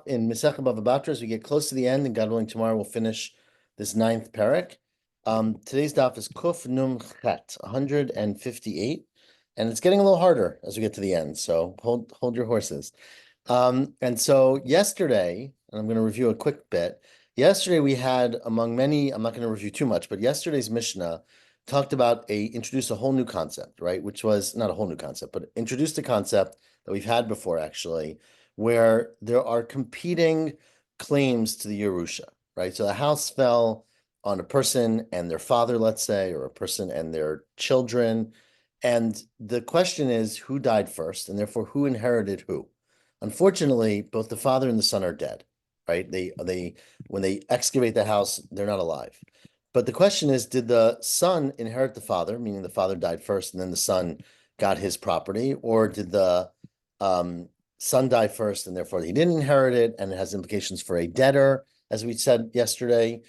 in Masechet Bava Batra as we get close to the end, and God willing, tomorrow we'll finish this ninth parak. Today's daf is Kuf Num Chet, 158, and it's getting a little harder as we get to the end. So hold your horses. And so yesterday, and I'm going to review a quick bit. Yesterday we had, among many, I'm not going to review too much, but yesterday's Mishnah talked about introduced a whole new concept, right? Which was not a whole new concept, but introduced a concept that we've had before, actually, where there are competing claims to the Yerusha, right? So the house fell on a person and their father, let's say, or a person and their children. And the question is, who died first, and therefore who inherited who? Unfortunately, both the father and the son are dead, right? When they excavate the house, they're not alive. But the question is, did the son inherit the father, meaning the father died first and then the son got his property, or did the son die first and therefore he didn't inherit it, and it has implications for a debtor, as we said yesterday?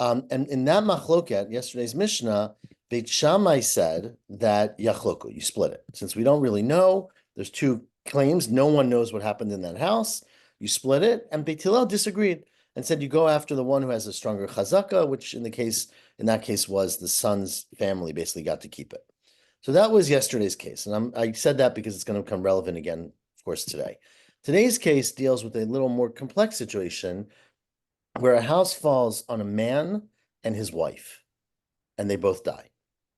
And in that machloket, yesterday's Mishnah, Beit Shammai said that yachloku, you split it. Since we don't really know, there's two claims, no one knows what happened in that house, you split it, and Beit Hillel disagreed and said you go after the one who has a stronger chazaka, which in that case was the son's family basically got to keep it. So that was yesterday's case, and I said that because it's going to become relevant again, of course, today. Today's case deals with a little more complex situation where a house falls on a man and his wife, and they both die,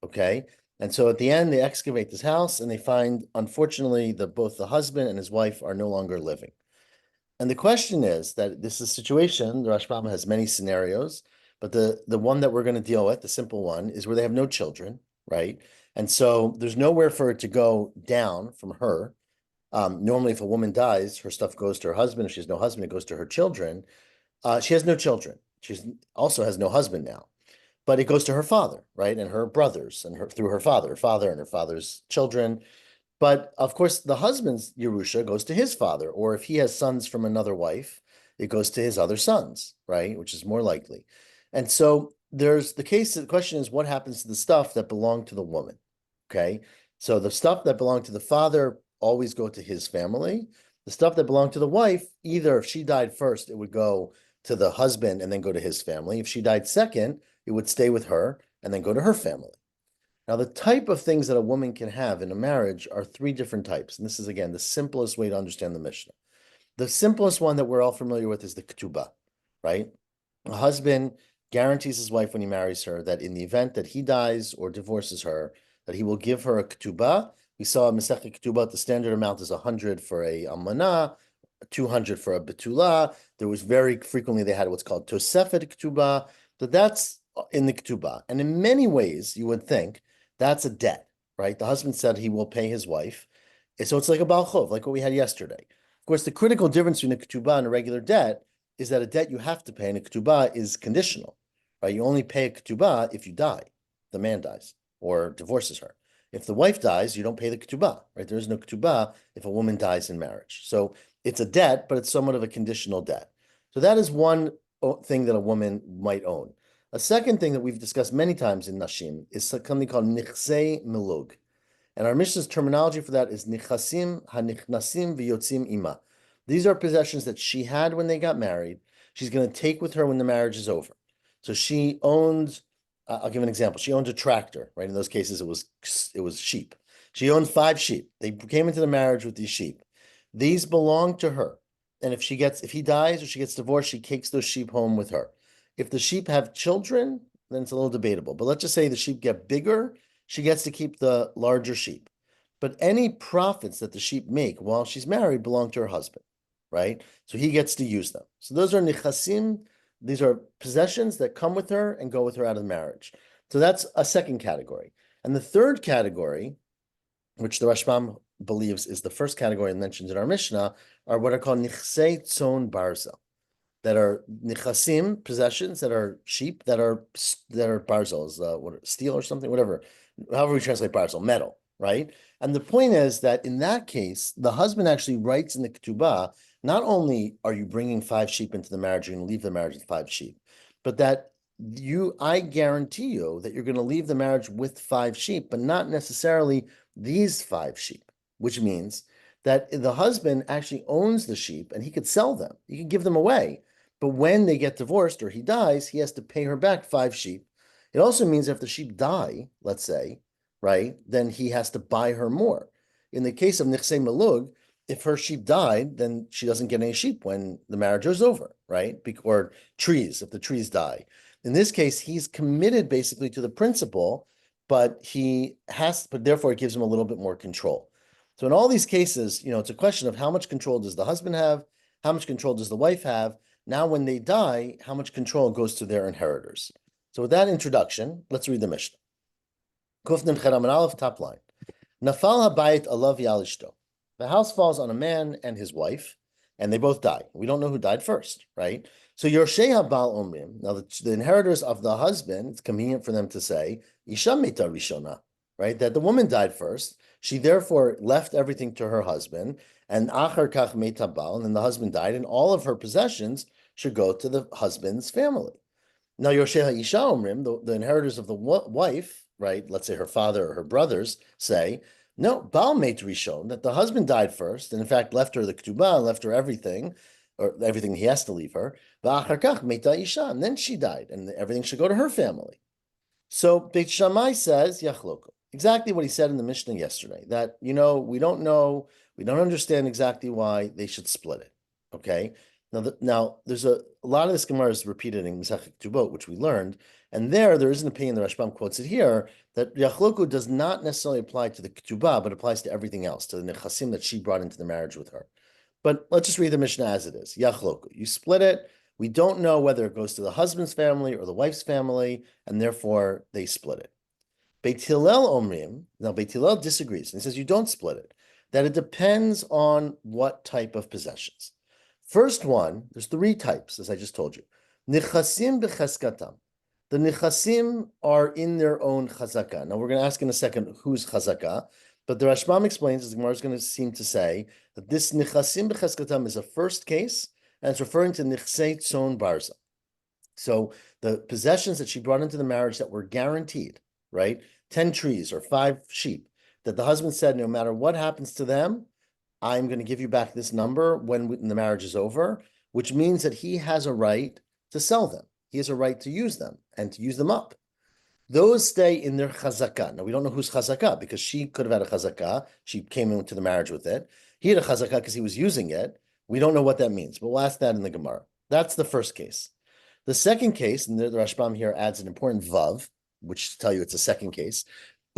okay? And so at the end, they excavate this house, and they find, unfortunately, that both the husband and his wife are no longer living. And the question is that this is a situation, the Rashbam has many scenarios, but the one that we're going to deal with, the simple one, is where they have no children, right? And so there's nowhere for it to go down from her. Normally, if a woman dies, her stuff goes to her husband. If she has no husband, it goes to her children. She has no children. She also has no husband now, but it goes to her father, right? And her brothers, and through her father and her father's children. But of course, the husband's Yerusha goes to his father, or if he has sons from another wife, it goes to his other sons, right? Which is more likely. And so there's the question is, what happens to the stuff that belonged to the woman? Okay. So the stuff that belonged to the father always go to his family. The stuff that belonged to the wife, either if she died first, it would go to the husband and then go to his family. If she died second, it would stay with her and then go to her family. Now, the type of things that a woman can have in a marriage are three different types. And this is, again, the simplest way to understand the Mishnah. The simplest one that we're all familiar with is the ketubah, right? A husband guarantees his wife when he marries her that in the event that he dies or divorces her, that he will give her a ketubah. We saw in Masechet Ketubah, the standard amount is 100 for a almanah, 200 for a betula. There was very frequently, they had what's called tosefet ketubah. So that's in the ketubah. And in many ways, you would think that's a debt, right? The husband said he will pay his wife. So it's like a bal chov, like what we had yesterday. Of course, the critical difference between a ketubah and a regular debt is that a debt you have to pay, and a ketubah is conditional, right? You only pay a ketubah if you die, the man dies or divorces her. If the wife dies, you don't pay the ketubah, right? There is no ketubah if a woman dies in marriage. So it's a debt, but it's somewhat of a conditional debt. So that is one thing that a woman might own. A second thing that we've discussed many times in Nashim is something called nichsei milug. And our Mishnah's terminology for that is nichasim hanichnasim v'yotzim ima. These are possessions that she had when they got married. She's going to take with her when the marriage is over. So she owned, I'll give an example. She owned a tractor, right? In those cases, it was sheep. She owned 5 sheep. They came into the marriage with these sheep. These belong to her. And if he dies or she gets divorced, she takes those sheep home with her. If the sheep have children, then it's a little debatable. But let's just say the sheep get bigger, she gets to keep the larger sheep. But any profits that the sheep make while she's married belong to her husband, right? So he gets to use them. So those are nichasim. These are possessions that come with her and go with her out of the marriage. So that's a second category. And the third category, which the Rashbam believes is the first category mentioned in our Mishnah, are what are called nichsei tzon barzel, that are nichasim, possessions that are sheep, that are barzels, steel or something, whatever, however we translate barzel, metal, right? And the point is that in that case, the husband actually writes in the ketubah, not only are you bringing 5 sheep into the marriage, you're going to leave the marriage with 5 sheep, but that I guarantee you that you're going to leave the marriage with 5 sheep, but not necessarily these 5 sheep, which means that the husband actually owns the sheep and he could sell them. He could give them away. But when they get divorced or he dies, he has to pay her back 5 sheep. It also means if the sheep die, let's say, right, then he has to buy her more. In the case of Nichsei Melug, if her sheep died, then she doesn't get any sheep when the marriage is over, right? Or trees, if the trees die. In this case, he's committed basically to the principle, but therefore it gives him a little bit more control. So in all these cases, it's a question of how much control does the husband have? How much control does the wife have? Now, when they die, how much control goes to their inheritors? So with that introduction, let's read the Mishnah. Kuf Nun Chet Amud Aleph, top line. Nafal habayit alav yalishto. The house falls on a man and his wife, and they both die. We don't know who died first, right? So Yorshei habal omrim. Now the inheritors of the husband, it's convenient for them to say Isha meta rishona, right? That the woman died first. She therefore left everything to her husband, and achar kach meta bal, and then the husband died, and all of her possessions should go to the husband's family. Now Yorshei ha'isha omrim, the inheritors of the wife, right? Let's say her father or her brothers say, no, Baal meit rishon, that the husband died first, and in fact left her the ketubah, left her everything, or everything he has to leave her. V'achar kach meita isha, and then she died, and everything should go to her family. So Beit Shammai says yachloku, exactly what he said in the Mishnah yesterday. That we don't know, we don't understand exactly why they should split it. Okay. Now there's a lot of this Gemara is repeated in Masechet Ketubot, which we learned, and there is an opinion. The Rashbam quotes it here that Yachloku does not necessarily apply to the Ketubah, but applies to everything else, to the Nechasim that she brought into the marriage with her. But let's just read the Mishnah as it is. Yachloku, you split it. We don't know whether it goes to the husband's family or the wife's family, and therefore they split it. Beit Hillel omrim. Now Beit Hillel disagrees and he says you don't split it. That it depends on what type of possessions. First one, there's 3 types, as I just told you. Nichasim b'cheskatam. The nichasim are in their own chazakah. Now, we're going to ask in a second who's chazakah, but the Rashbam explains, as the Gemara is going to seem to say, that this nichasim b'cheskatam is a first case, and it's referring to nichsei tzon barza. So the possessions that she brought into the marriage that were guaranteed, right? 10 trees or 5 sheep, that the husband said, no matter what happens to them, I'm going to give you back this number when the marriage is over, which means that he has a right to sell them. He has a right to use them and to use them up. Those stay in their chazakah. Now, we don't know who's chazakah because she could have had a chazakah. She came into the marriage with it. He had a chazakah because he was using it. We don't know what that means, but we'll ask that in the Gemara. That's the first case. The second case, and the Rashbam here adds an important vav, which to tell you it's a second case.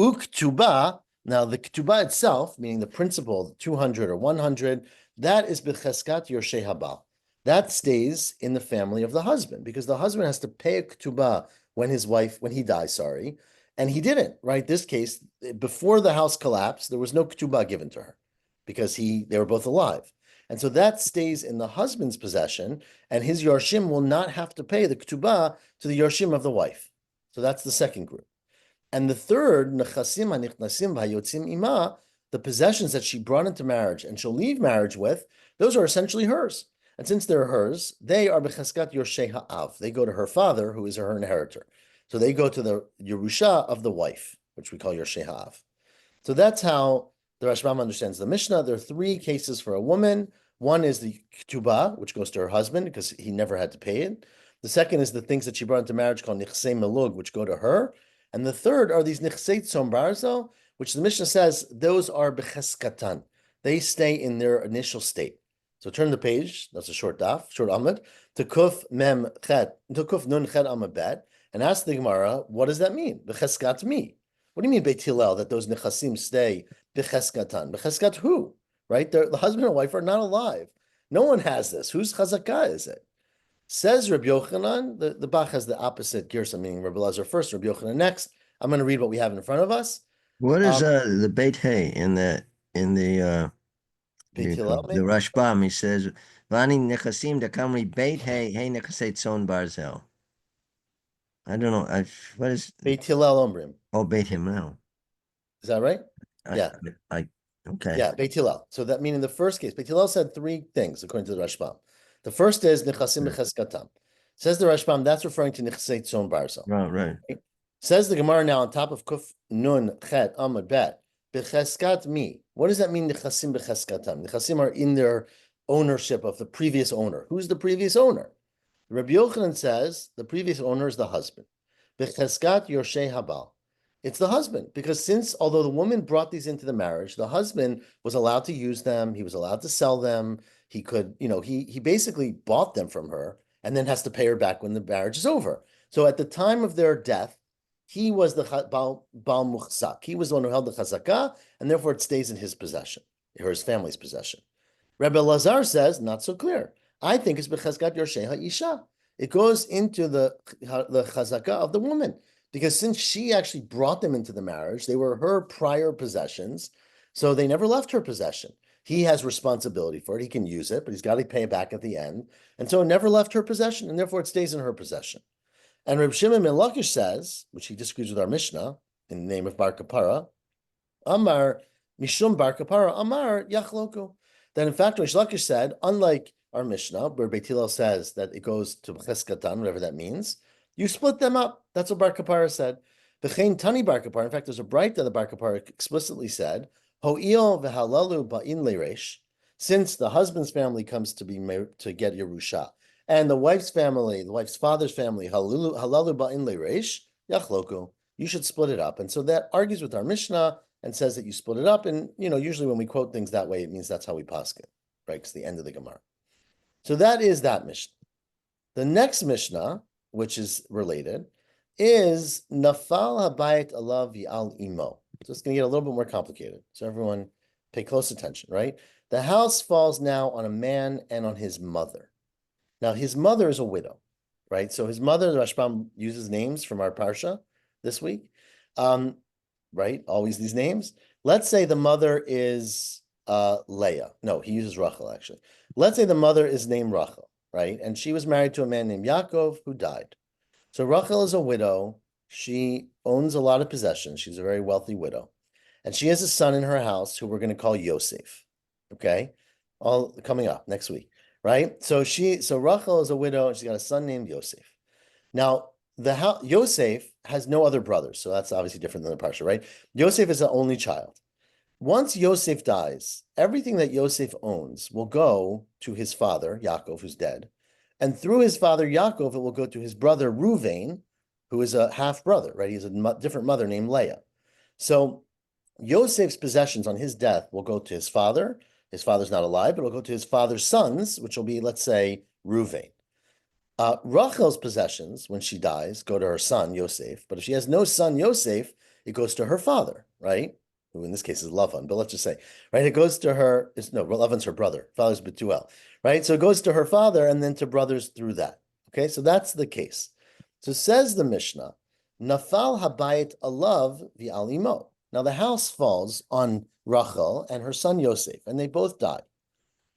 Uktubah. Now, the ketubah itself, meaning the principle, 200 or 100, that is b'cheskat yorshei habal. That stays in the family of the husband because the husband has to pay a ketubah when he dies, and he didn't, right? This case, before the house collapsed, there was no ketubah given to her because they were both alive. And so that stays in the husband's possession, and his yorshim will not have to pay the ketubah to the yorshim of the wife. So that's the second group. And the third, nechasim hanichnasim v'hayotzim ima, the possessions that she brought into marriage and she'll leave marriage with, those are essentially hers. And since they're hers, they are b'cheskat yorshei ha'av. They go to her father, who is her inheritor. So they go to the Yerusha of the wife, which we call yorshei ha'av. So that's how the Rashbam understands the Mishnah. There are 3 cases for a woman. One is the ketubah, which goes to her husband because he never had to pay it. The second is the things that she brought into marriage called nichsei melug, which go to her. And the third are these nichsei tzon barzo, which the Mishnah says those are becheskatan. They stay in their initial state. So turn the page. That's a short daf, short amud, to kuf nun chet amud bet, and ask the Gemara, what does that mean? Becheskat mi. What do you mean, Beit Hillel, that those nechasim stay becheskatan? Becheskat who? Right? The husband and wife are not alive. No one has this. Whose chazakah is it? Says Rabbi Yochanan, the Bach has the opposite girsa, meaning Rabbi Lazar first, Rabbi Yochanan next. I'm going to read what we have in front of us. What is the Beit Hay in the Beit Hillel, the Rashbam? He says, "Vani nechasim dekamri Beit Hay nechasei tzon barzel." I don't know. What is Beit Hillel Omrim? Oh, Beit Hillel. Is that right? Yeah. Okay. Yeah, Beit Hillel. So that meaning the first case, Beit Hillel said 3 things according to the Rashbam. The first is nechasim b'cheskatam. Says the Rashbam, that's referring to nechsei tzon barzel. Right. Says the Gemara now on top of Kuf Nun Chet Amud Bet. Becheskat mi. What does that mean, nechasim becheskatam? Nechasim are in their ownership of the previous owner. Who's the previous owner? Rabbi Yochanan says the previous owner is the husband. Becheskat yoshei habal. It's the husband, because although the woman brought these into the marriage, the husband was allowed to use them. He was allowed to sell them. He could, he basically bought them from her and then has to pay her back when the marriage is over. So at the time of their death, he was the Baal Muchzak. He was the one who held the chazakah, and therefore it stays in his possession, or his family's possession. Rebbe Lazar says, not so clear. I think it's b'chazkat yorshei ha'isha. It goes into the chazakah of the woman, because since she actually brought them into the marriage, they were her prior possessions, so they never left her possession. He has responsibility for it. He can use it, but he's got to pay it back at the end. And so it never left her possession, and therefore it stays in her possession. And Reb Shimon ben Lakish says, which he disagrees with our Mishnah, in the name of Bar Kapara, Amar Mishum Bar Kapara, Amar Yachloku. That in fact, Rish Lakish said, unlike our Mishnah, where Beit Hillel says that it goes to Cheskatan, whatever that means, you split them up. That's what Bar Kapara said. V'chein Tani Bar Kapara. In fact, there's a bright that the Bar Kapara explicitly said, Ho'il v'halalu ba'in leiresh. Since the husband's family comes to get Yerusha, and the wife's family, the wife's father's family, halalu ba'in leiresh, yachloku. You should split it up. And so that argues with our Mishnah and says that you split it up. And, usually when we quote things that way, it means that's how we paskin, right? It's the end of the Gemara. So that is that Mishnah. The next Mishnah, which is related, is nafal habayit alav v'al imo. So it's going to get a little bit more complicated. So everyone pay close attention, right? The house falls now on a man and on his mother. Now, his mother is a widow, right? So his mother, the Rashbam uses names from our parsha this week, right? Always these names. Let's say the mother is Leah. No, he uses Rachel, actually. Let's say the mother is named Rachel, right? And she was married to a man named Yaakov who died. So Rachel is a widow. She owns a lot of possessions. She's a very wealthy widow. And she has a son in her house who we're going to call Yosef, okay? All coming up next week. Right? So Rachel is a widow, and she's got a son named Yosef. Now, Yosef has no other brothers, so that's obviously different than the parsha, right? Yosef is the only child. Once Yosef dies, everything that Yosef owns will go to his father, Yaakov, who's dead. And through his father, Yaakov, it will go to his brother, Ruvain, who is a half-brother, right? He has a different mother named Leah. So Yosef's possessions on his death will go to his father. His father's not alive, but it'll go to his father's sons, which will be, let's say, Ruvain. Rachel's possessions, when she dies, go to her son, Yosef. But if she has no son, Yosef, it goes to her father, right? Who in this case is Lavan, but let's just say, right? It goes to her, Lavan's her brother. Father's Betuel, right? So it goes to her father and then to brothers through that. Okay, so that's the case. So says the Mishnah, Nafal habayit alav v'alimo. Now the house falls on Rachel and her son Yosef, and they both die.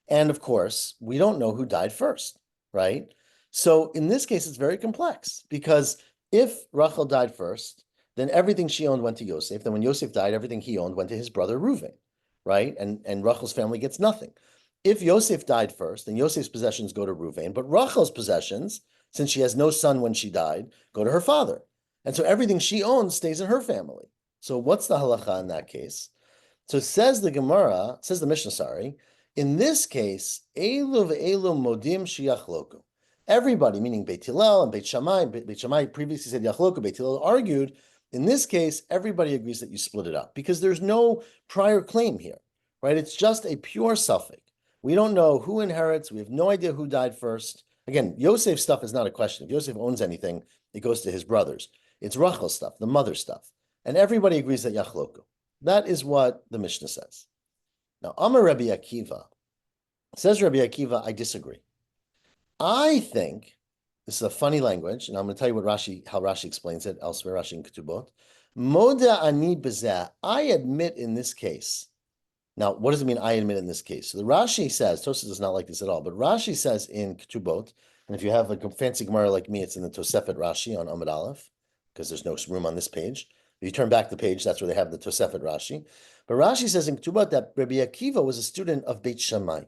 And of course, we don't know who died first, right? So in this case, it's very complex, because if Rachel died first, then everything she owned went to Yosef. Then when Yosef died, everything he owned went to his brother Reuven, right? And Rachel's family gets nothing. If Yosef died first, then Yosef's possessions go to Reuven, but Rachel's possessions, since she has no son when she died, go to her father. And so everything she owns stays in her family. So what's the halacha in that case? So says the Mishnah, sorry, in this case, Elu ve'elu modim sheyachloku. Everybody, meaning Beit Hillel and Beit Shammai previously said yachloku, Beit Hillel argued, in this case, everybody agrees that you split it up, because there's no prior claim here, right? It's just a pure suffix. We don't know who inherits. We have no idea who died first. Again, Yosef's stuff is not a question. If Yosef owns anything, it goes to his brothers. It's Rachel's stuff, the mother stuff. And everybody agrees that yachloku. That is what the Mishnah says. Now, Amar Rabbi Akiva, says Rabbi Akiva, I disagree. I think, this is a funny language, and I'm going to tell you how Rashi explains it elsewhere, Rashi in Ketubot. Moda ani bezeh, I admit in this case. Now, what does it mean, I admit in this case? So the Rashi says, Tosafos does not like this at all, but Rashi says in Ketubot, and if you have like a fancy Gemara like me, it's in the Tosefet Rashi on Amud Aleph, because there's no room on this page. If you turn back the page, that's where they have the Tosefet Rashi. But Rashi says in Ketubot that Rabbi Akiva was a student of Beit Shammai.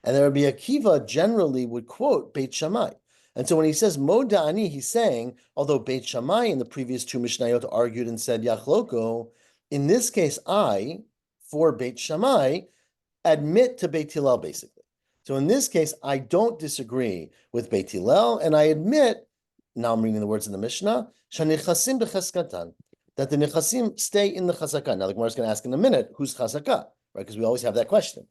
And Rabbi Akiva generally would quote Beit Shammai. And so when he says Moda Ani, he's saying, although Beit Shammai in the previous two Mishnayot argued and said Yachloko, in this case, I, for Beit Shammai, admit to Beit Hillel, basically. So in this case, I don't disagree with Beit Hillel, and I admit, now I'm reading the words in the Mishnah, shanichasim b'chaskatan, that the nichasim stay in the chazakah. Now the Gemara is going to ask in a minute, who's chazakah, right? Because we always have that question.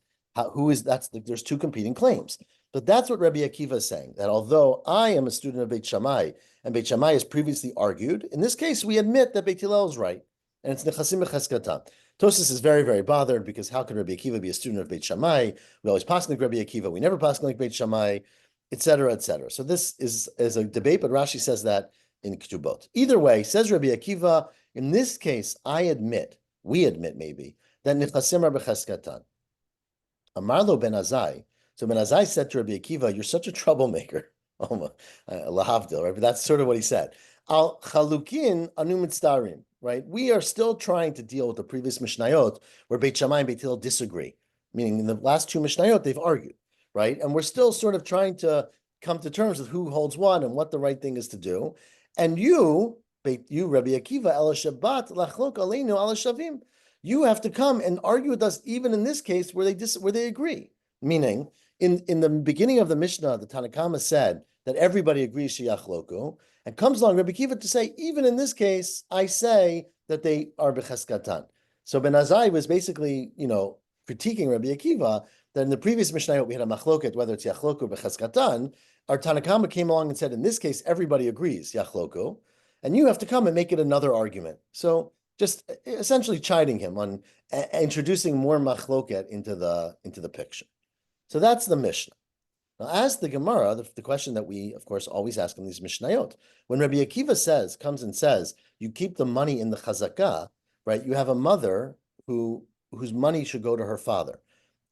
Who is, there's two competing claims. But that's what Rabbi Akiva is saying, that although I am a student of Beit Shammai, and Beit Shammai has previously argued, in this case, we admit that Beit Hillel is right, and it's nichasim b'chaskatan. Tosis is very, very bothered because how could Rabbi Akiva be a student of Beit Shammai? We always pass like Rabbi Akiva. We never pass like Beit Shammai, etc., etc. So this is a debate, but Rashi says that in Ketubot. Either way, says Rabbi Akiva, in this case, we admit maybe, that Nichasim are b'cheskatan. Amarlo ben Azai. So Ben Azai said to Rabbi Akiva, you're such a troublemaker. Oh, lahavdil, right? But that's sort of what he said. Al chalukin anu mitzdarim, right? We are still trying to deal with the previous Mishnayot where Beit Shammai and Beit Hillel disagree. Meaning in the last two Mishnayot, they've argued, right? And we're still sort of trying to come to terms with who holds what and what the right thing is to do. And you, Rabbi Akiva, el Shabbat lachlok aleinu al shavim. You have to come and argue with us, even in this case where they agree. Meaning, in the beginning of the Mishnah, the Tanakama said that everybody agrees sheyachloku, and comes along Rabbi Akiva to say, even in this case, I say that they are becheskatan. So Ben Azai was basically, critiquing Rabbi Akiva that in the previous Mishnah we had a machloket whether it's yachloku or becheskatan. Our Tanakama came along and said, in this case, everybody agrees yachloku, and you have to come and make it another argument. So just essentially chiding him on introducing more machloket into the picture. So that's the Mishnah. Now, as the Gemara, the question that we, of course, always ask in these Mishnayot, when Rabbi Akiva comes and says, you keep the money in the chazakah, right? You have a mother whose money should go to her father,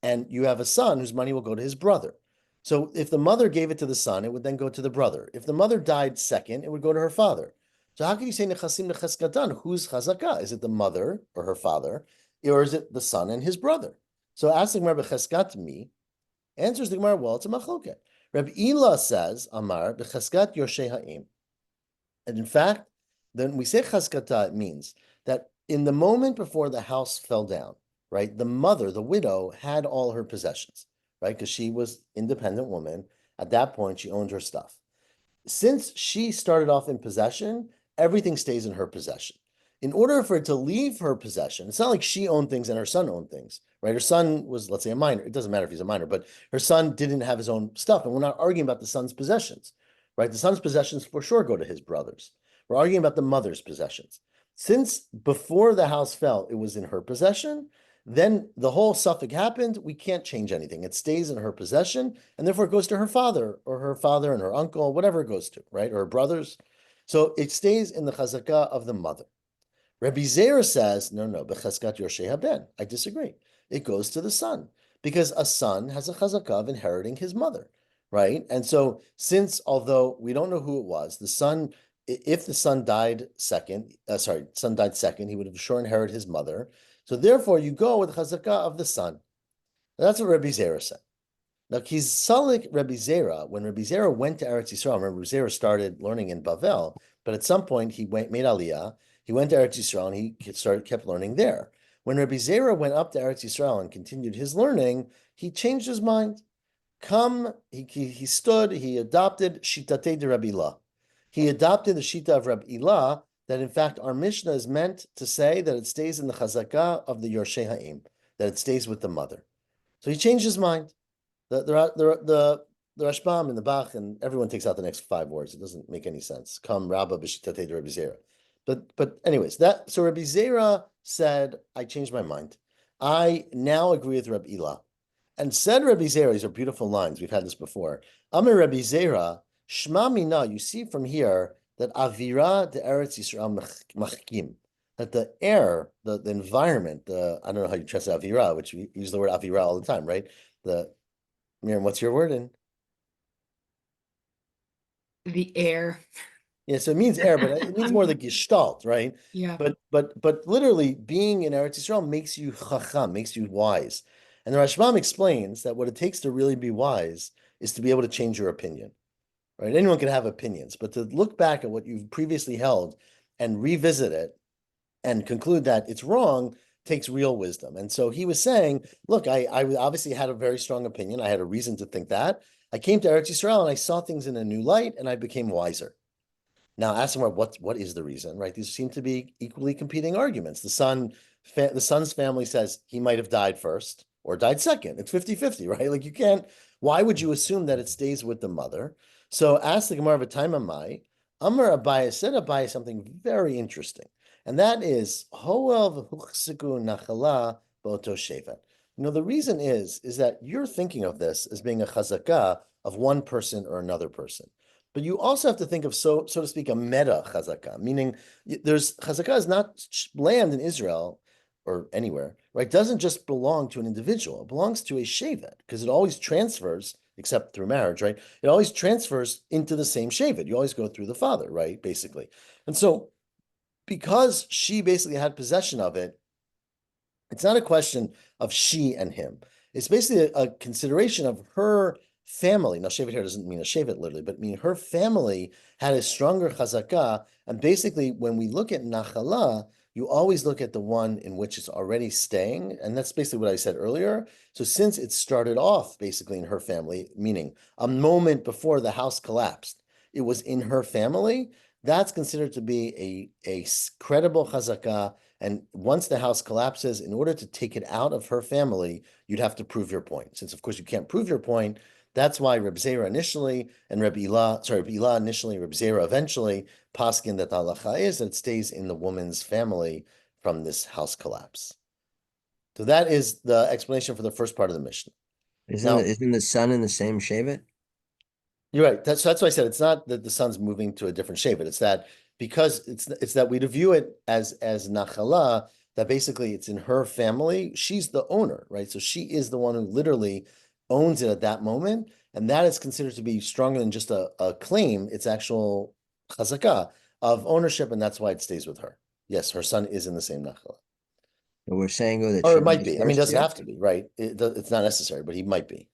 and you have a son whose money will go to his brother. So if the mother gave it to the son, it would then go to the brother. If the mother died second, it would go to her father. So how can you say nechasim necheskatan? Who's chazakah? Is it the mother or her father, or is it the son and his brother? So ask the Gemara b'cheskat mi. Answers the Gemara, well, it's a machloket. Rabbi Ila says, Amar, b'cheskat yoshei ha'im. And in fact, then we say cheskata, it means that in the moment before the house fell down, right, the mother, the widow, had all her possessions, right, because she was an independent woman. At that point, she owned her stuff. Since she started off in possession, everything stays in her possession. In order for it to leave her possession, it's not like she owned things and her son owned things, right? Her son was, let's say, a minor. It doesn't matter if he's a minor, but her son didn't have his own stuff. And we're not arguing about the son's possessions, right? The son's possessions for sure go to his brothers. We're arguing about the mother's possessions. Since before the house fell, it was in her possession, then the whole suffix happened. We can't change anything. It stays in her possession, and therefore it goes to her father and her uncle, whatever it goes to, right? Or her brothers. So it stays in the chazakah of the mother. Rabbi Zera says, no, b'chazkat yoshei haben. I disagree. It goes to the son, because a son has a chazakah of inheriting his mother, right? And so although we don't know who it was, the son, if the son died second, he would have sure inherited his mother. So therefore, you go with the chazakah of the son. That's what Rabbi Zera said. Now, Kizalik Rabbi Zera, when Rabbi Zera went to Eretz Yisrael, remember Rabbi Zera started learning in Bavel, but at some point he made Aliyah, he went to Eretz Yisrael and he kept learning there. When Rabbi Zera went up to Eretz Yisrael and continued his learning, he changed his mind. He adopted Shitatei de Rabbi Ilah. He adopted the Shita of Rabbi Ilah, that in fact our Mishnah is meant to say that it stays in the chazakah of the Yorshei Ha'im, that it stays with the mother. So he changed his mind. The Rashbam and the Bach and everyone takes out the next 5 words. It doesn't make any sense. Come Rabba b'shitatei de Rabbi Zera. But anyways, so Rabbi Zera said, I changed my mind. I now agree with Rabbi Ilah. And said Rabbi Zera, these are beautiful lines. We've had this before. Amir Rabbi Zera, Shma mina, you see from here that Avira de Eretz Yisrael machkim, that the air, the environment, I don't know how you translate Avira, which we use the word Avira all the time, right? Miriam, what's your word in? The air. Yeah, so it means air, but it means more the gestalt, right? Yeah. But literally being in Eretz Yisrael makes you chacham, makes you wise. And the Rashbam explains that what it takes to really be wise is to be able to change your opinion, right? Anyone can have opinions, but to look back at what you've previously held and revisit it, and conclude that it's wrong takes real wisdom. And so he was saying, look, I obviously had a very strong opinion. I had a reason to think that. I came to Eretz Yisrael and I saw things in a new light and I became wiser. Now, ask him what is the reason, right? These seem to be equally competing arguments. The son's family says he might have died first or died second. It's 50-50, right? Like you can't, why would you assume that it stays with the mother? So ask the Gemara of a time Amai. Amar Abaye said Abaye something very interesting. And that is Hoel v'huchsiku nachala boto shevet. The reason is that you're thinking of this as being a chazakah of one person or another person. But you also have to think of, so to speak, a meta chazakah, meaning there's chazakah is not land in Israel or anywhere, right? Doesn't just belong to an individual. It belongs to a shevet because it always transfers, except through marriage, right? It always transfers into the same shevet. You always go through the father, right? Basically. And so because she basically had possession of it, it's not a question of she and him. It's basically a consideration of her family. Now, shevet here doesn't mean a shevet literally, but mean her family had a stronger chazakah. And basically, when we look at nachala, you always look at the one in which it's already staying. And that's basically what I said earlier. So since it started off basically in her family, meaning a moment before the house collapsed, it was in her family, that's considered to be a credible chazakah. And once the house collapses, in order to take it out of her family, you'd have to prove your point. Since, of course, you can't prove your point, that's why Reb Zera initially and Reb Ilah initially, Reb Zera eventually, paskin that halacha is that it stays in the woman's family from this house collapse. So that is the explanation for the first part of the Mishnah. Isn't the son in the same shevet? You're right. That's why I said it's not that the son's moving to a different shevet. It's that because it's that we view it as nachala, that basically it's in her family. She's the owner, right? So she is the one who literally owns it at that moment, and that is considered to be stronger than just a claim. It's actual chazakah of ownership, and that's why it stays with her. Yes, her son is in the same nachala. But we're saying that Or she it might died be. I mean, it first doesn't here? have to be, right? It's not necessary, but he might be.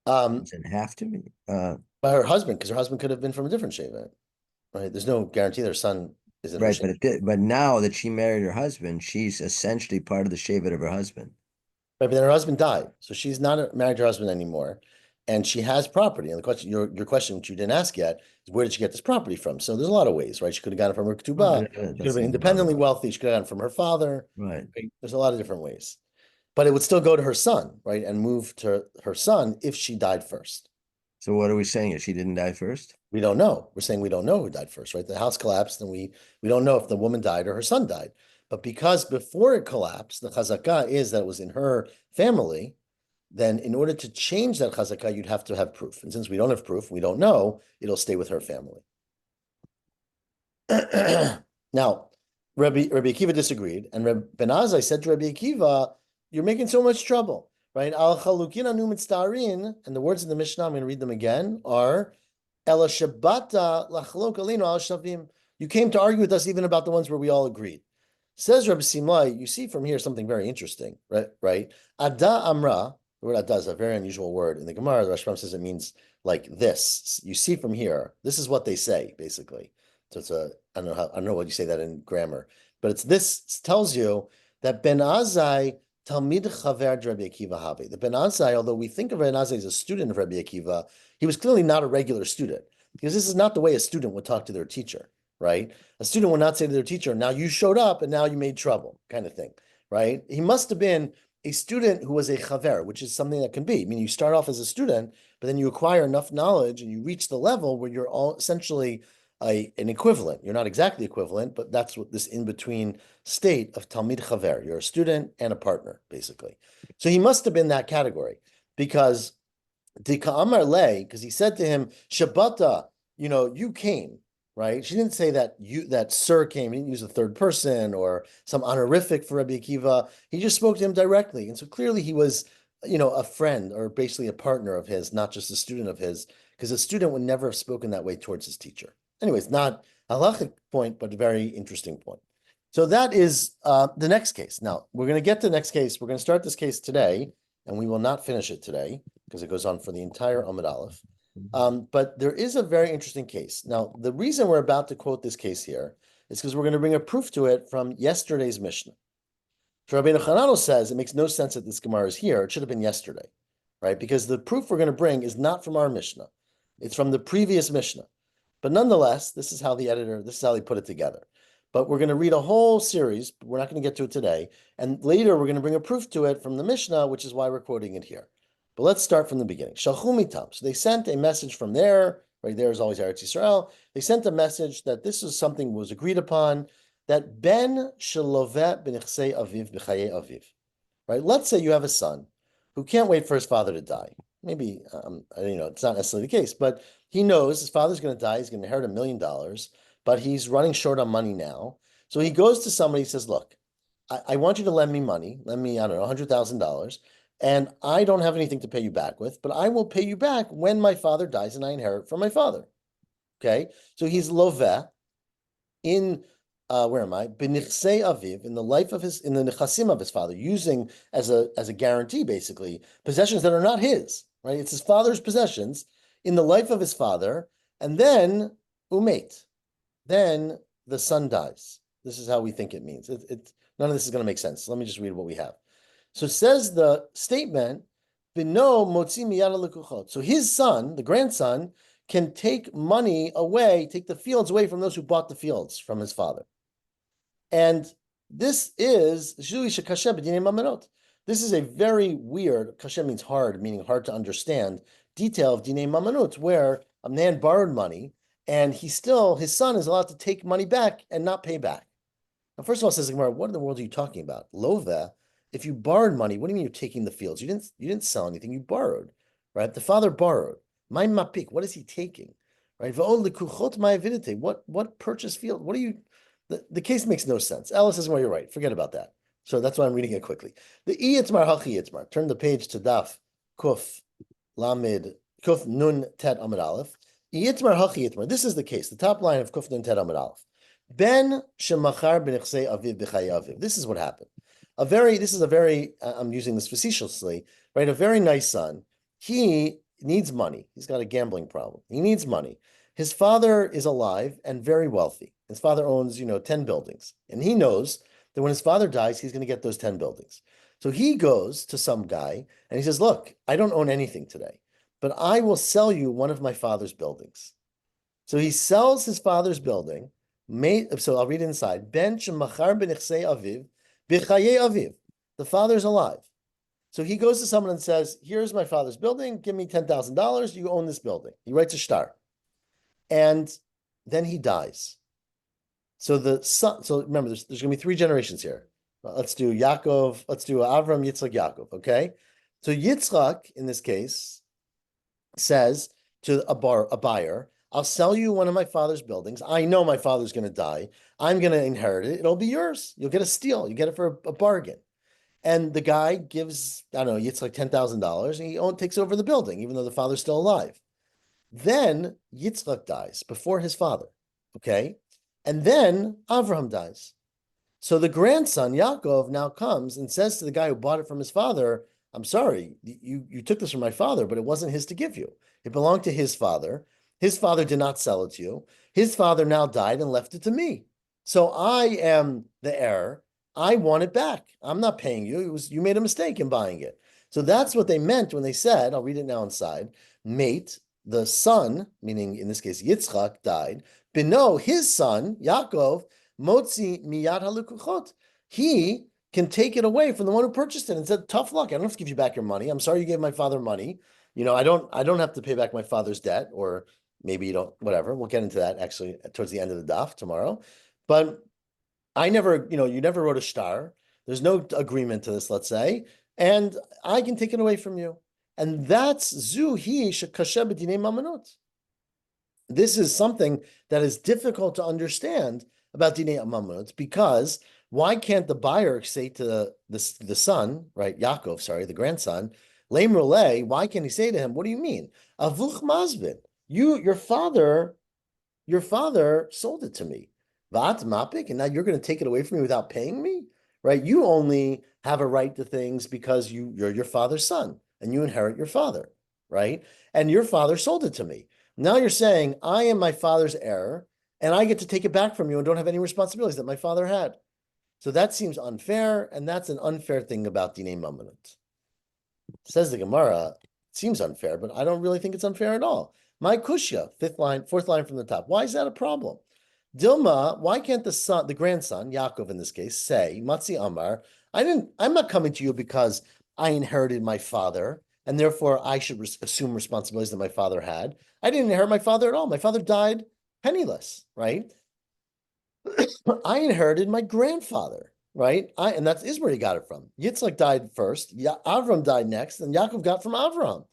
Doesn't have to be. By her husband, because her husband could have been from a different shevet, right? There's no guarantee their son is in her Right, shevet. but now that she married her husband, she's essentially part of the shevet of her husband. Right, but then her husband died, so she's not married to her husband anymore, and she has property. And the question, your question, which you didn't ask yet, is where did she get this property from? So there's a lot of ways, right? She could have gotten it from her ketubah. She could have That's been not independently bothersome. wealthy. She could have gotten it from her father. Right. Right? There's a lot of different ways, but it would still go to her son, right, and move to her son if she died first. So what are we saying? If she didn't die first? We don't know. We're saying we don't know who died first, right? The house collapsed, and we don't know if the woman died or her son died. But because before it collapsed, the chazakah is that it was in her family, then in order to change that chazakah, you'd have to have proof. And since we don't have proof, we don't know, it'll stay with her family. Now, Rabbi Akiva disagreed, and Rabbi Ben Azai said to Rabbi Akiva, "You're making so much trouble, right? Al chalukin anu mitztarin," and the words in the Mishnah, I'm going to read them again, are Ela Shabbata lachlok alinu al shavim. You came to argue with us even about the ones where we all agreed. Says Rabbi Simlai, you see from here something very interesting, right? Right? Ada amra, the word ada is a very unusual word. In the Gemara, the Rashbam says it means like this. You see from here, this is what they say, basically. So it's I don't know what you say that in grammar, but it's this tells you that Ben Azai Talmid Chaver Rabbi Akiva Havi. The Ben Azai, although we think of Ben Azai as a student of Rabbi Akiva, he was clearly not a regular student, because this is not the way a student would talk to their teacher, right? A student would not say to their teacher, "Now you showed up and now you made trouble," kind of thing, right? He must have been a student who was a chaver, which is something that can be. I mean, you start off as a student, but then you acquire enough knowledge and you reach the level where you're all essentially an equivalent. You're not exactly equivalent, but that's what this in-between state of Talmid Chaver. You're a student and a partner, basically. So he must have been that category, because because he said to him, Shabbata, you came, right? She didn't say that sir came. He didn't use a third person or some honorific for Rabbi Akiva. He just spoke to him directly. And so clearly he was, a friend or basically a partner of his, not just a student of his, because a student would never have spoken that way towards his teacher. Anyways, not a halachic point, but a very interesting point. So that is the next case. Now, we're going to get to the next case. We're going to start this case today, and we will not finish it today because it goes on for the entire Amud Aleph. But there is a very interesting case. Now, the reason we're about to quote this case here is because we're going to bring a proof to it from yesterday's Mishnah. So Rabbeinu Hanano says it makes no sense that this Gemara is here. It should have been yesterday, right? Because the proof we're going to bring is not from our Mishnah. It's from the previous Mishnah. But nonetheless, this is how they put it together. But we're going to read a whole series. But we're not going to get to it today. And later, we're going to bring a proof to it from the Mishnah, which is why we're quoting it here. But let's start from the beginning. Shalchu mitam. So they sent a message from there. Right there is always Eretz Yisrael. They sent a message that this is something was agreed upon, that ben shelovet b'nechsei aviv b'chaye aviv. Right? Let's say you have a son who can't wait for his father to die. Maybe, it's not necessarily the case, but he knows his father's going to die. He's going to inherit $1 million, but he's running short on money now. So he goes to somebody, he says, look, I want you to lend me money. Lend me, I don't know, $100,000. And I don't have anything to pay you back with, but I will pay you back when my father dies and I inherit from my father. Okay? So he's loveh in, where am I? B'nichsei aviv, in the nechasim of his father, using as a guarantee, basically, possessions that are not his, right? It's his father's possessions in the life of his father, and then umate. Then the son dies. This is how we think it means. None of this is going to make sense. Let me just read what we have. So says the statement, Bino motzi miyad lekuchot. So his son, the grandson, can take money away, take the fields away from those who bought the fields from his father. And this is this is a very weird, kasher means hard, meaning hard to understand, detail of dinei mamanut, where a man borrowed money and his son is allowed to take money back and not pay back. Now, first of all, says the Gemara, what in the world are you talking about? Lova, if you borrowed money, what do you mean you're taking the fields? You didn't sell anything, you borrowed, right? The father borrowed. My mapik, what is he taking? Right? What purchase field? What are you? The case makes no sense. Alice says, well, you're right. Forget about that. So that's why I'm reading it quickly. The Iyitzmar Hachi Yitzmar. Turn the page to Daf Kuf Nun Tet Amid Aleph. Yitzmar Hachi Yitzmar. This is the case. The top line of Kuf Nun Tet Amid Aleph. Ben Shemachar B'nechsei Aviv B'chaye Aviv. This is what happened. I'm using this facetiously, right? A very nice son. He needs money. He's got a gambling problem. He needs money. His father is alive and very wealthy. His father owns, 10 buildings. And he knows that when his father dies, he's going to get those 10 buildings. So he goes to some guy and he says, look, I don't own anything today, but I will sell you one of my father's buildings. So he sells his father's building. So I'll read inside. Ben shemachar b'nechsei aviv b'chaye aviv. The father's alive. So he goes to someone and says, here's my father's building. Give me $10,000. You own this building. He writes a shtar. And then he dies. So the son, so remember, there's going to be 3 generations here. Let's do Yaakov, let's do Avram, Yitzchak, Yaakov, okay? So Yitzchak, in this case, says to a buyer, I'll sell you one of my father's buildings. I know my father's going to die. I'm going to inherit it. It'll be yours. You'll get a steal. You get it for a bargain. And the guy gives, I don't know, Yitzchak $10,000, and he takes over the building, even though the father's still alive. Then Yitzchak dies before his father, okay? And then Avraham dies. So the grandson, Yaakov, now comes and says to the guy who bought it from his father, I'm sorry, you took this from my father, but it wasn't his to give you. It belonged to his father. His father did not sell it to you. His father now died and left it to me. So I am the heir. I want it back. I'm not paying you. You made a mistake in buying it. So that's what they meant when they said, I'll read it now inside, mate, the son, meaning in this case Yitzchak, died. Bino, his son, Yaakov, motzi miyad halekuchot. He can take it away from the one who purchased it and said, tough luck. I don't have to give you back your money. I'm sorry you gave my father money. I don't have to pay back my father's debt, or maybe you don't, whatever. We'll get into that actually towards the end of the daf tomorrow. But I never, you never wrote a shtar. There's no agreement to this, let's say, and I can take it away from you. And that's zuhi shekashe b'dinei mamanot. This is something that is difficult to understand about dinei mamanot, because why can't the buyer say to the son, right, Yaakov, sorry, the grandson, Leim Rolei, why can't he say to him, what do you mean? Avuch mazvin, your father sold it to me. Vat mapik, and now you're going to take it away from me without paying me, right? You only have a right to things because you're your father's son and you inherit your father, right? And your father sold it to me. Now you're saying I am my father's heir, and I get to take it back from you and don't have any responsibilities that my father had. So that seems unfair, and that's an unfair thing about Dinei Mamonot. Says the Gemara, it seems unfair, but I don't really think it's unfair at all. My Kushya, fourth line from the top. Why is that a problem? Dilma, why can't the grandson, Yaakov in this case, say, Matzi Amar, I'm not coming to you because I inherited my father, and therefore I should assume responsibilities that my father had. I didn't inherit my father at all. My father died penniless, right? I inherited my grandfather, right? And that is where he got it from. Yitzchak died first, Avram died next, and Yaakov got from Avram.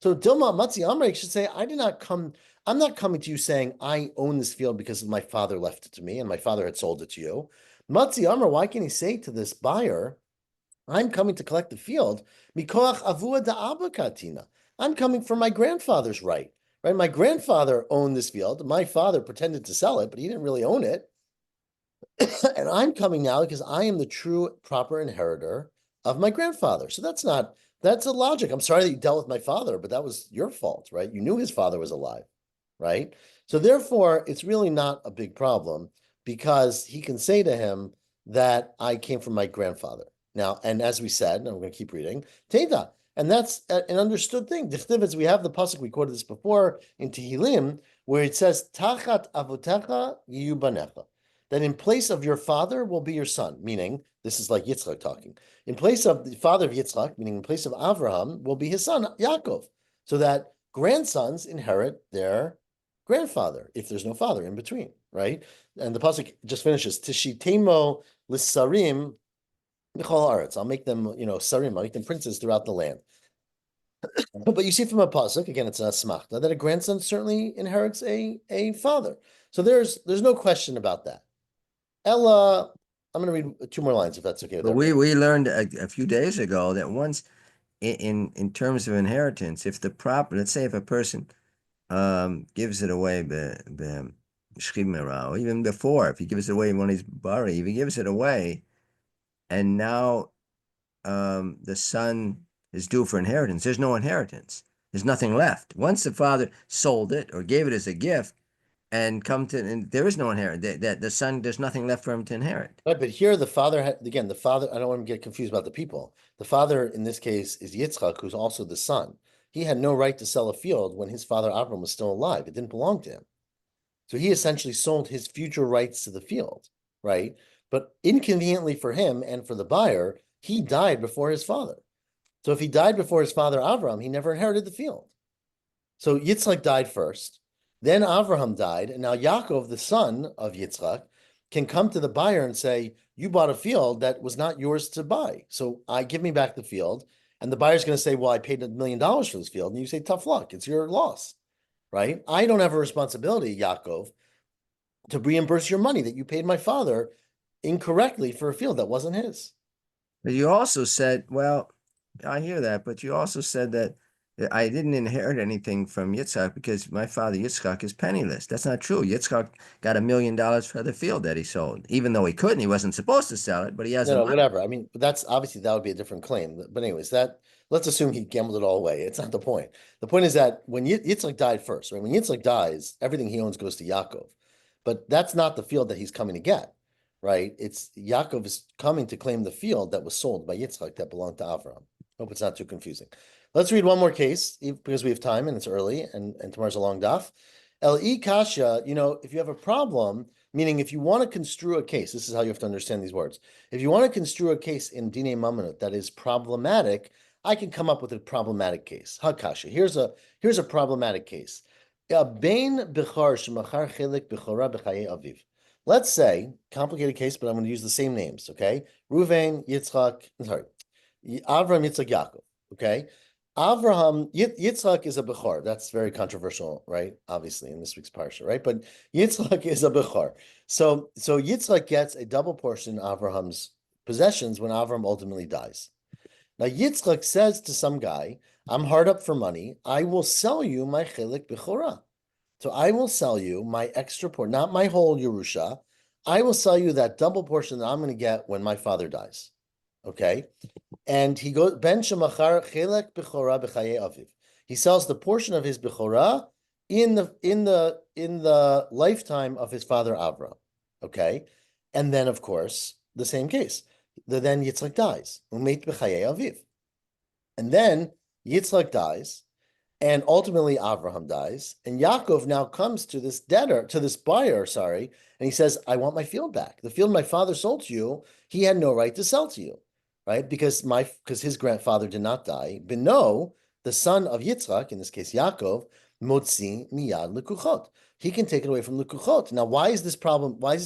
So Dilma Matzi Amrek should say, I'm not coming to you saying I own this field because my father left it to me and my father had sold it to you. Matzi Amr, why can he say to this buyer, I'm coming to collect the field, Mikoach Avua Da'aba Katina. I'm coming for my grandfather's right. Right? My grandfather owned this field. My father pretended to sell it, but he didn't really own it. And I'm now because I am the true proper inheritor of my grandfather. So that's a logic. I'm sorry that you dealt with my father, but that was your fault, right? You knew his father was alive, right? So therefore, it's really not a big problem because he can say to him that I came from my grandfather. Now, and as we said, and I'm going to keep reading, Teda, and that's an understood thing. Dichtivitz, we have the pasuk, we quoted this before in Tehillim, where it says, Tachat avotecha yiyu banecha, that in place of your father will be your son, meaning, this is like Yitzchak talking, in place of the father of Yitzchak, meaning in place of Avraham, will be his son, Yaakov, so that grandsons inherit their grandfather, if there's no father in between, right? And the pasuk just finishes, Tishitemo lissarim michal aretz, I'll make them, sarim, I'll make them princes throughout the land. But you see from a pasuk, again, it's a smachta, that a grandson certainly inherits a father. So there's no question about that. Ella, I'm going to read 2 more lines if that's okay with But everybody. we learned a few days ago that once in terms of inheritance, if let's say if a person gives it away or even before, if he gives it away when he's buried, if he gives it away, and now the son is due for inheritance, there's no inheritance. There's nothing left. Once the father sold it or gave it as a gift, and there is no inheritance. That the son, there's nothing left for him to inherit. Right, but here the father the father, I don't want to get confused about the people. The father in this case is Yitzchak, who's also the son. He had no right to sell a field when his father Avram was still alive. It didn't belong to him. So he essentially sold his future rights to the field, right? But inconveniently for him and for the buyer, he died before his father. So if he died before his father Avram, he never inherited the field. So Yitzchak died first, then Avraham died, and now Yaakov, the son of Yitzchak, can come to the buyer and say, you bought a field that was not yours to buy. So give me back the field. And the buyer's going to say, well, I paid $1 million for this field. And you say, tough luck. It's your loss, right? I don't have a responsibility, Yaakov, to reimburse your money that you paid my father incorrectly for a field that wasn't his. But you also said, well, I hear that, but you also said that I didn't inherit anything from Yitzchak because my father Yitzchak is penniless. That's not true. Yitzchak got $1 million for the field that he sold, even though he couldn't. He wasn't supposed to sell it, but he has No, money. whatever. I mean, that's obviously that would be a different claim. But anyways, let's assume he gambled it all away. It's not the point. The point is that when Yitzchak died first, right? When Yitzchak dies, everything he owns goes to Yaakov. But that's not the field that he's coming to get, right? It's Yaakov is coming to claim the field that was sold by Yitzchak that belonged to Avram. Hope it's not too confusing. Let's read one more case because we have time and it's early and tomorrow's a long daf. El-I kasha, if you have a problem, meaning if you want to construe a case, this is how you have to understand these words. If you want to construe a case in Dinei Mamonot that is problematic, I can come up with a problematic case. Hakasha. Here's a problematic case. Let's say, complicated case, but I'm going to use the same names, okay? Ruvain, Yitzchak, Avram, Yitzchak, Yaakov, okay? Yitzchak is a Bechor. That's very controversial, right? Obviously, in this week's parsha, right? But Yitzchak is a Bechor. So Yitzchak gets a double portion of Avraham's possessions when Avram ultimately dies. Now, Yitzchak says to some guy, I'm hard up for money. I will sell you my Chelik Bechorah. So I will sell you my extra portion, not my whole Yerusha. I will sell you that double portion that I'm going to get when my father dies. Okay? And he goes, Ben Shemachar Chelek Bechorah B'chaye Aviv. He sells the portion of his Bechorah in the lifetime of his father Avram. Okay, and then of course the same case. Then Yitzchak dies. Umeit b'chayei aviv, and then Yitzchak dies, and ultimately Avraham dies, and Yaakov now comes to this buyer, sorry, and he says, "I want my field back. The field my father sold to you, he had no right to sell to you, right? Because his grandfather did not die. Beno, the son of Yitzchak, in this case Yaakov, motzi miyad lekuchot. He can take it away from lekuchot. Now, why is this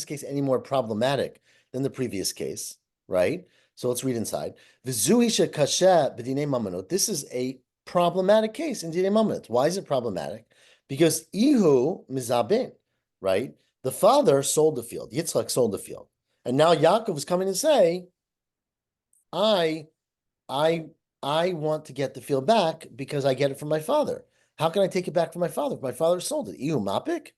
case any more problematic than the previous case, right? So let's read inside. V'zui shekasheh b'dinei mamonot. This is a problematic case in Dinei Mamonot. Why is it problematic? Because Ihu mizabin, right? The father sold the field. Yitzchak sold the field. And now Yaakov is coming to say, I want to get the field back because I get it from my father. How can I take it back from my father if my father sold it? Ihu mapik?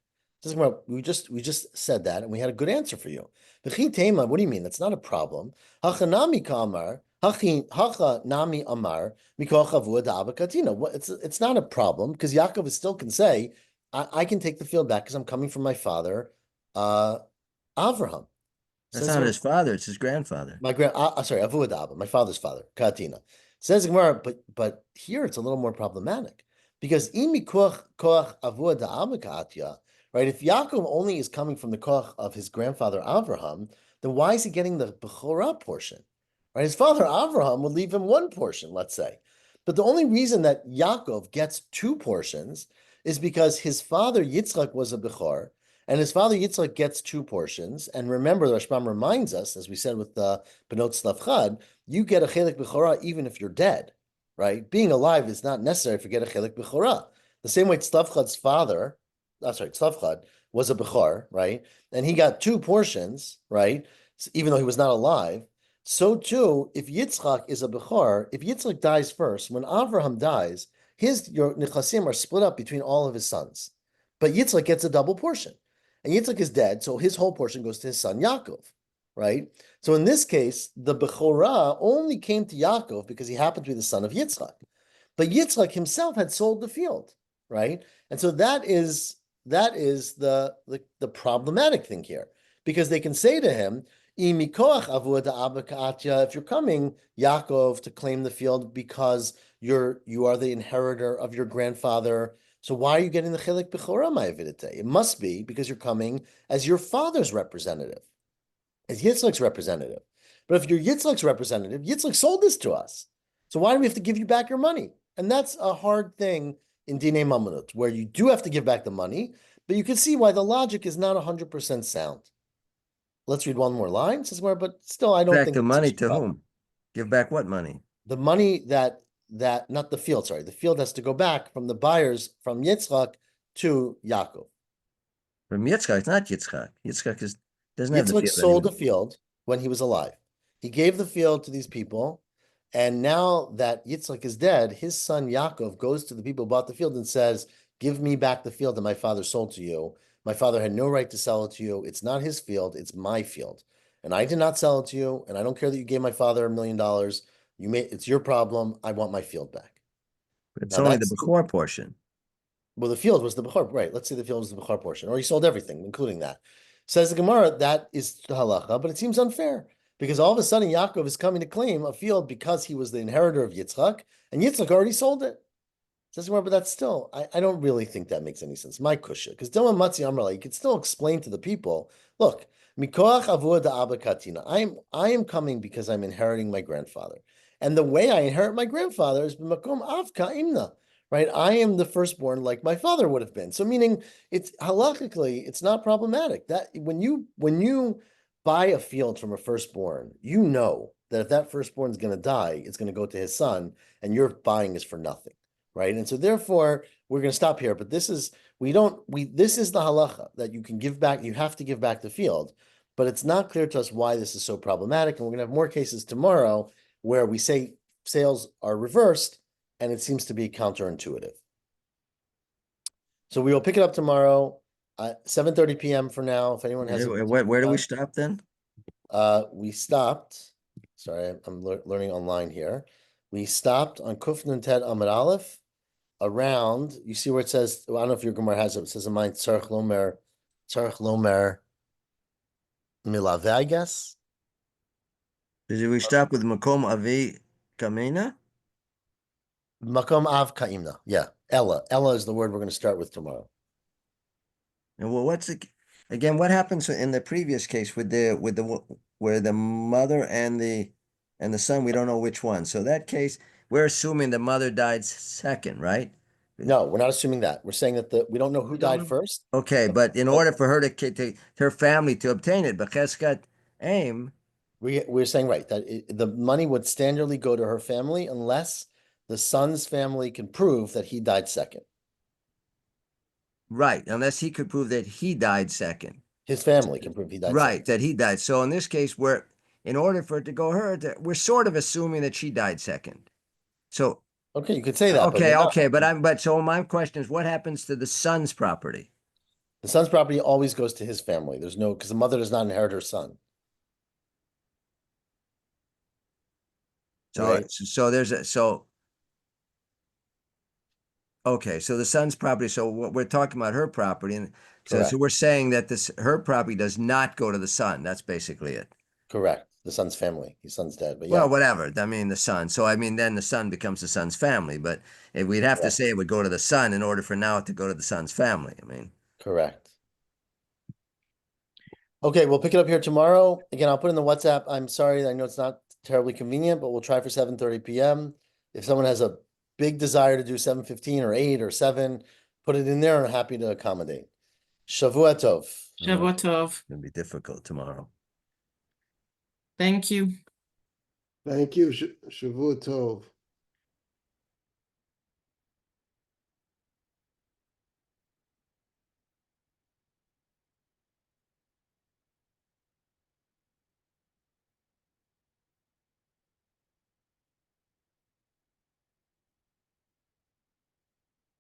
We just said that, and we had a good answer for you. What do you mean? That's not a problem. Hachanami kamar, hacha nami amar, mikoch avua da'aba katina. It's not a problem because Yaakov still can say, I can take the field back because I'm coming from my father, Avraham. That's not his father; it's his grandfather. Sorry, avua da'aba, my father's father, katina. Says Gemara, but here it's a little more problematic because imi koach avua da'aba katia. Right? If Yaakov only is coming from the koch of his grandfather Avraham, then why is he getting the Bechorah portion? Right? His father Avraham would leave him one portion, let's say. But the only reason that Yaakov gets two portions is because his father Yitzchak was a Bechor, and his father Yitzchak gets two portions. And remember, the Rashbam reminds us, as we said with the Benot Slavchad, you get a Chelik Bechorah even if you're dead. Right? Being alive is not necessary to get a Chelik Bechorah. The same way Slavchad's father, Tzavchad was a Bechor, right? And he got two portions, right? Even though he was not alive. So too, if Yitzchak is a Bechor, if Yitzchak dies first, when Avraham dies, your Nechasim are split up between all of his sons. But Yitzchak gets a double portion. And Yitzchak is dead, so his whole portion goes to his son Yaakov, right? So in this case, the Bechorah only came to Yaakov because he happened to be the son of Yitzchak. But Yitzchak himself had sold the field, right? And so that is the problematic thing here, because they can say to him, if you're coming, Yaakov, to claim the field because you are the inheritor of your grandfather, so why are you getting the Chelik Bechorah Ma'avidite? It must be because you're coming as your father's representative, as Yitzchak's representative. But if you're Yitzchak's representative, Yitzchak sold this to us. So why do we have to give you back your money? And that's a hard thing in Dinei Mamonot, where you do have to give back the money, but you can see why the logic is not 100% sound. Let's read one more line. It says where, but still, I don't Back think the money to whom? Give back what money? The money that not the field. Sorry, the field has to go back from the buyers from Yitzchak to Yaakov. From Yitzchak, it's not Yitzchak. Yitzchak doesn't have the Yitzchak field sold anymore. the field when he was alive. He gave the field to these people. And now that Yitzchak is dead, his son Yaakov goes to the people who bought the field and says, give me back the field that my father sold to you. My father had no right to sell it to you. It's not his field, it's my field. And I did not sell it to you. And I don't care that you gave my father $1 million. It's your problem. I want my field back. It's Now only the Bechor portion. Well, the field was the Bechor, right? Let's say the field was the Bechor portion, or he sold everything, including that. Says the Gemara, that is the halacha, but it seems unfair because all of a sudden Yaakov is coming to claim a field because he was the inheritor of Yitzchak, and Yitzchak already sold it. Says the Gemara, but that's still, I don't really think that makes any sense. My kusha, because Dilma Matzi Amrala, you could still explain to the people, look, Mikoach avua da'aba katina. I am coming because I'm inheriting my grandfather, and the way I inherit my grandfather is b'makom av ka'imna. Right, I am the firstborn, like my father would have been. So, meaning it's halachically, it's not problematic. That when you buy a field from a firstborn, you know that if that firstborn is going to die, it's going to go to his son, and your buying is for nothing, right? And so, therefore, we're going to stop here. But this is this is the halacha that you can give back. You have to give back the field, but it's not clear to us why this is so problematic. And we're going to have more cases tomorrow where we say sales are reversed. And it seems to be counterintuitive. So we will pick it up tomorrow at 7:30 p.m. for now. If anyone has Where do we stop then? We stopped. Sorry, I'm learning online here. We stopped on Kuf Nun Tet Amud Aleph, around, you see where it says, well, I don't know if your Gemara has it, it says in mine, Tzarech Lomer Milave, I guess. Did we stop with Makom Avi Kamina? Makom Av Kaimna. Yeah. Ella. Ella is the word we're going to start with tomorrow. And well, again, what happens in the previous case with where the mother and the son, we don't know which one. So that case, we're assuming the mother died second, right? No, we're not assuming that. We're saying that we don't know who died first. Okay, but in order for her to her family to obtain it, Becheskat aim. We're saying, right, that the money would standardly go to her family unless the son's family can prove that he died second. Right, unless he could prove that he died second. His family can prove he died Right, second. that he died. So in this case, in order for it to go her, we're sort of assuming that she died second. So okay, you could say that. Okay, but so my question is, what happens to the son's property? The son's property always goes to his family. There's no, because the mother does not inherit her son. So right? Okay, so the son's property. So what we're talking about her property, and so Correct. we're saying that her property does not go to the son. That's basically it. Correct. The son's family. His son's dead, but yeah. Well, whatever. I mean, the son. So I mean, then the son becomes the son's family. But we'd have to say it would go to the son in order for now it to go to the son's family. I mean, correct. Okay, we'll pick it up here tomorrow. Again, I'll put in the WhatsApp. I'm sorry, I know it's not terribly convenient, but we'll try for 7:30 p.m. If someone has a big desire to do 7:15 or 8 or 7, put it in there. I'm happy to accommodate. Shavua Tov. Shabbat Tov. it'll be difficult tomorrow. Thank you. Thank you. Shavua Tov.